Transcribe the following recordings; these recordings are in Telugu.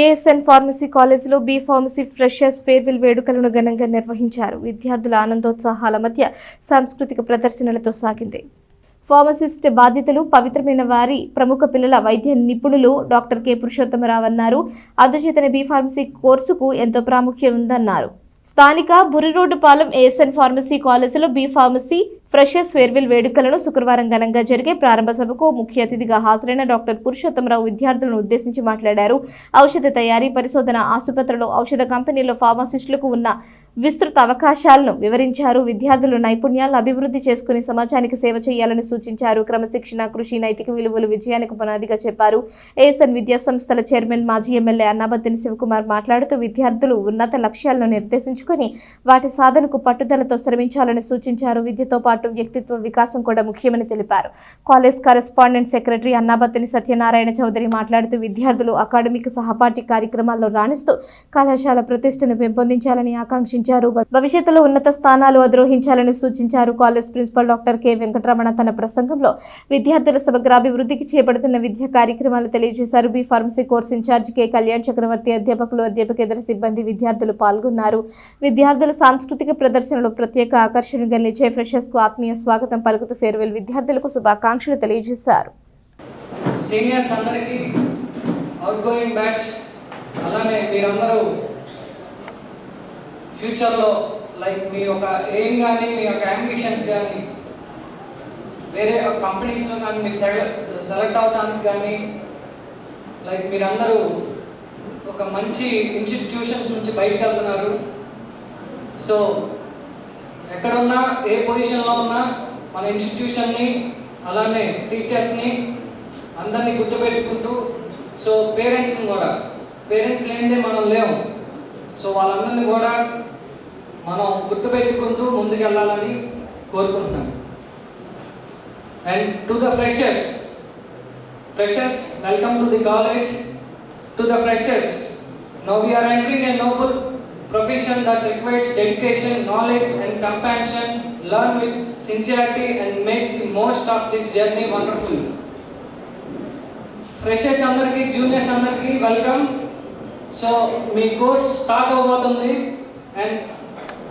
ఏఎస్ఎన్ ఫార్మసీ కాలేజీలో బి ఫార్మసీ ఫ్రెషర్స్ ఫేర్వెల్ వేడుకలను ఘనంగా నిర్వహించారు. విద్యార్థుల ఆనందోత్సాహాల మధ్య సాంస్కృతిక ప్రదర్శనలతో సాగింది. ఫార్మసిస్ట్ బాధ్యతలు పవిత్రమైన వారి ప్రముఖ పిల్లల వైద్య నిపుణులు డాక్టర్ కె పురుషోత్తమరావు అన్నారు. అందుచేతనే బి ఫార్మసీ కోర్సుకు ఎంతో ప్రాముఖ్యం ఉందన్నారు. స్థానిక బుర్రిరోడ్డుపాలెం ఏఎస్ఎన్ ఫార్మసీ కాలేజీలో బి ఫార్మసీ ఫ్రెషర్స్ ఫేర్వెల్ వేడుకలను శుక్రవారం ఘనంగా జరిగే ప్రారంభ సభకు ముఖ్య అతిథిగా హాజరైన డాక్టర్ పురుషోత్తమరావు విద్యార్థులను ఉద్దేశించి మాట్లాడారు. ఔషధ తయారీ, పరిశోధన, ఆసుపత్రులు, ఔషధ కంపెనీల్లో ఫార్మసిస్టులకు ఉన్న విస్తృత అవకాశాలను వివరించారు. విద్యార్థులు నైపుణ్యాలను అభివృద్ధి చేసుకుని సమాజానికి సేవ చేయాలని సూచించారు. క్రమశిక్షణ, కృషి, నైతిక విలువలు విజయానికి పునాదిగా చెప్పారు. ఏఎస్ఎన్ విద్యా సంస్థల చైర్మన్, మాజీ ఎమ్మెల్యే అన్నాబత్తిని శివకుమార్ మాట్లాడుతూ విద్యార్థులు ఉన్నత లక్ష్యాలను నిర్దేశించుకుని వాటి సాధనకు పట్టుదలతో శ్రమించాలని సూచించారు. విద్యతో పాటు వ్యక్తిత్వ వికాసం కూడా ముఖ్యమని తెలిపారు. College correspondent secretary Annabattini Satyanarayana Chowdary మాట్లాడుతూ విద్యార్థులు అకాడమిక్, సహపాఠి కార్యక్రమాల్లో రాణిస్తూ కళాశాల ప్రతిష్టను పెంపొందించాలని ఆకాంక్షించారు. భవిష్యత్తులో ఉన్నత స్థానాలు అధిరోహించాలని సూచించారు. College principal doctor K Venkataramana తన ప్రసంగంలో విద్యార్థుల సమగ్రాభివృద్ధికి చేపడుతున్న విద్యా కార్యక్రమాలు తెలియజేశారు. B pharmacy course in charge K Kalyan Chakravarthy, అధ్యాపకులు, అధ్యాపకేతర సిబ్బంది, విద్యార్థులు పాల్గొన్నారు. విద్యార్థుల సాంస్కృతిక ప్రదర్శనలో ప్రత్యేక ఆకర్షణగా నిలిచే ఫ్రెషర్స్ కు ఆత్మీయ స్వాగతం పలుకుతూ ఫేర్వెల్ విద్యార్థులకు శుభాకాంక్షలు తెలియజేశారు. సీనియర్స్ అందరికీ, అవుట్ గోయింగ్ బ్యాచ్, అలానే మీరందరూ ఫ్యూచర్లో లైక్ మీ యొక్క ఎయిమ్ కానీ, మీ యొక్క అంబిషన్స్ కానీ, వేరే కంపెనీస్లో కానీ మీరు సెలెక్ట్ అవడానికి కానీ, లైక్ మీరందరూ ఒక మంచి ఇన్స్టిట్యూషన్స్ నుంచి బయటకు వెళ్తున్నారు. సో ఎక్కడున్నా, ఏ పొజిషన్లో ఉన్నా మన ఇన్స్టిట్యూషన్ని, అలానే టీచర్స్ని అందరినీ గుర్తుపెట్టుకుంటూ, సో పేరెంట్స్ని కూడా, పేరెంట్స్ లేనిదే మనం లేము. సో వాళ్ళందరినీ కూడా మనం గుర్తుపెట్టుకుంటూ ముందుకెళ్ళాలని కోరుకుంటున్నాను. And to the freshers, welcome to the college. To the freshers, now we are entering a noble profession that requires dedication, knowledge and compassion. Learn with sincerity and make the most of this journey wonderful. Freshers andarki, juniors andarki welcome. So మీ కోర్స్ స్టార్ట్ అవబోతుంది and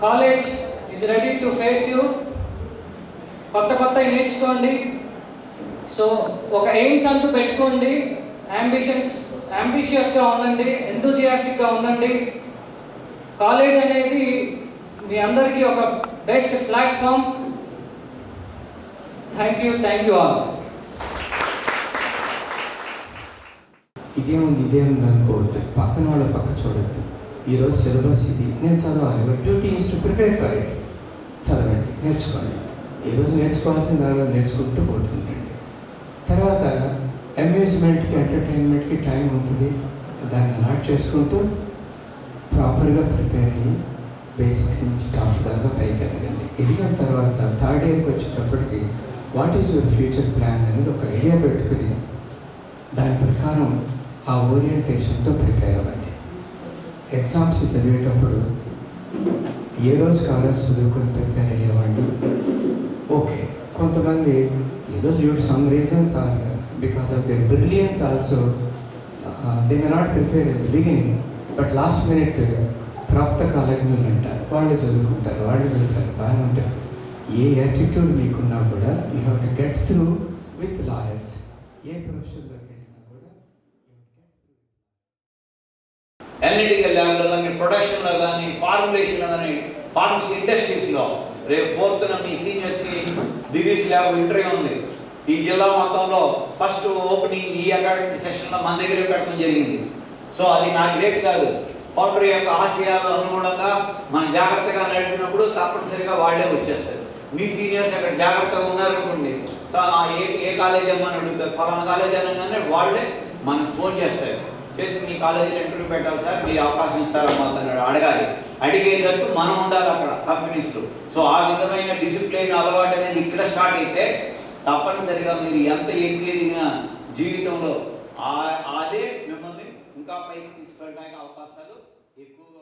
college is ready to face you. కొత్త నేర్చుకోండి. సో ఒక ఎయిమ్స్ అంటూ పెట్టుకోండి. అంబిషియస్గా ఉండండి, ఎంతూజియాస్టిక్గా ఉండండి. కాలేజ్ అనేది మీ అందరికీ ఒక best platform. Thank you all. ఇదేముంది అనుకోవద్దు, పక్కన వాళ్ళ పక్క చూడొద్దు. ఈరోజు సిలబస్ ఇది, నేను చదవాలి. But duty is to prepare for it. చదవండి, నేర్చుకోండి. ఈరోజు నేర్చుకోవాల్సిన దానిలో నేర్చుకుంటూ పోతుండండి. తర్వాత అమ్యూజ్మెంట్కి, ఎంటర్టైన్మెంట్కి టైం ఉంటుంది. దాన్ని అలాట్ చేసుకుంటూ ప్రాపర్గా ప్రిపేర్ అయ్యి బేసిక్స్ నుంచి టాప్ దాకా పైకి ఎదగండి. ఎదిగిన తర్వాత థర్డ్ ఇయర్కి వచ్చేటప్పటికి what is your future plan అనేది ఒక ఐడియా పెట్టుకుని దాని ప్రకారం ఆ ఓరియంటేషన్తో ప్రిపేర్ అవ్వండి. ఎగ్జామ్స్ చదివేటప్పుడు ఏ రోజు కాలేజ్ చదువుకొని ప్రిపేర్ అయ్యేవాళ్ళు ఓకే. కొంతమంది ఏదో due to some reasons or because of their brilliance also they may not prepare at the beginning, but last minute ప్రాప్త కాలజ్ఞులు అంటారు. వాళ్ళు చదువుతారు, బాగానే ఉంటారు. ఏ యాటిట్యూడ్ మీకున్నా కూడా you have to get through with knowledge. ఏ ప్రొఫెషన్లోకి వెళ్ళినా కూడా అనలిటికల్ ల్యాబ్లో కానీ, ప్రొడక్షన్లో కానీ, ఫార్ములేషన్లో కానీ, ఫార్మసీ ఇండస్ట్రీస్లో రేపు 4th మీ సీనియర్స్కి దివీస్ ల్యాబ్ ఇంటర్వ్యూ ఉంది. ఈ జిల్లా మొత్తంలో ఫస్ట్ ఓపెనింగ్ ఈ అకాడమిక్ సెషన్లో మన దగ్గరే పెట్టడం జరిగింది. సో అది నా గ్రేట్ కాదు. ఫౌండర్ యొక్క ఆశయాలు అనుగుణంగా మనం జాగ్రత్తగా నడిపినప్పుడు తప్పనిసరిగా వాళ్ళే వచ్చేస్తారు. మీ సీనియర్స్ అక్కడ జాగ్రత్తగా ఉన్నారనుకోండి, ఏ కాలేజ్ అమ్మని అడుగుతారు. పలానా కాలేజ్ అనగానే వాళ్ళే మనకు ఫోన్ చేస్తారు. చేసి మీ కాలేజీలో ఇంటర్వ్యూ పెట్టాలి సార్, మీరు అవకాశం ఇస్తారమ్మా అని అడగాలి. అడిగేటట్టు మనం ఉండాలి అక్కడ కంపెనీస్లో. సో ఆ విధమైన డిసిప్లిన్, అలవాటు అనేది ఇక్కడ స్టార్ట్ అయితే తప్పనిసరిగా మీరు ఎంత ఎదిగినా జీవితంలో అదే మిమ్మల్ని ఇంకా పైకి తీసుకెళ్ళడానికి అవకాశాలు ఎక్కువ.